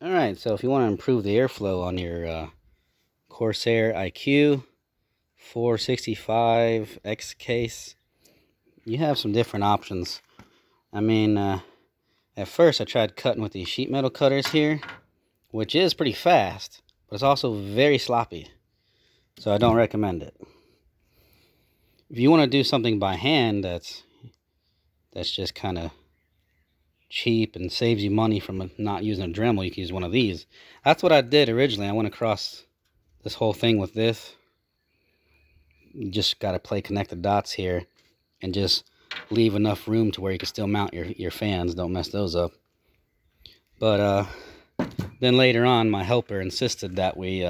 Alright, so if you want to improve the airflow on your Corsair icue 465X case, you have some different options. I mean, at first I tried cutting with these sheet metal cutters here, which is pretty fast, but it's also very sloppy, so I don't recommend it. If you want to do something by hand that's just kind of cheap and saves you money from not using a Dremel, you can use one of these. That's what I did originally. I went across this whole thing with this. You just got to connect the dots here and just leave enough room to where you can still mount your fans. Don't mess those up. But then later on, my helper insisted that we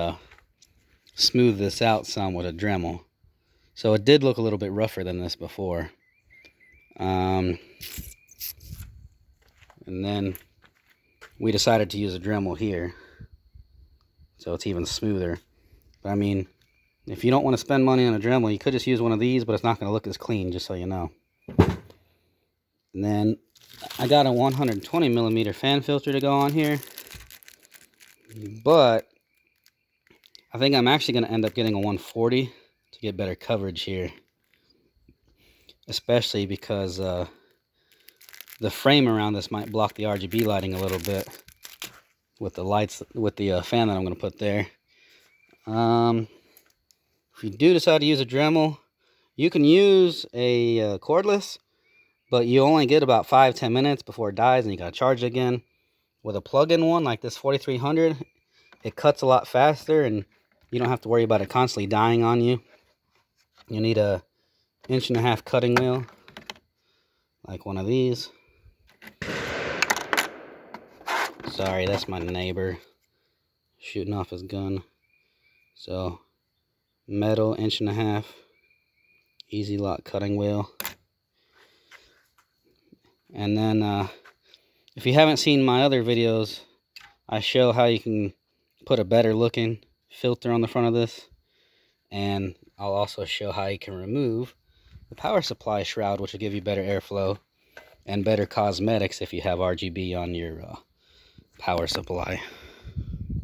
smooth this out some with a Dremel. So it did look a little bit rougher than this before. And then we decided to use a Dremel here, so it's even smoother. But I mean, if you don't want to spend money on a Dremel, you could just use one of these, but it's not going to look as clean, just so you know. And then I got a 120 millimeter fan filter to go on here, but I think I'm actually going to end up getting a 140 to get better coverage here, especially because the frame around this might block the RGB lighting a little bit with the lights, with the fan that I'm going to put there. If you do decide to use a Dremel, you can use a cordless, but you only get about 5-10 minutes before it dies and you got to charge it again. With a plug-in one like this 4300, it cuts a lot faster and you don't have to worry about it constantly dying on you. You need a 1.5-inch cutting wheel, like one of these. Sorry, that's my neighbor shooting off his gun. So, metal 1.5 inch, easy lock cutting wheel. And then, if you haven't seen my other videos, I show how you can put a better looking filter on the front of this. And I'll also show how you can remove the power supply shroud, which will give you better airflow and better cosmetics if you have RGB on your power supply.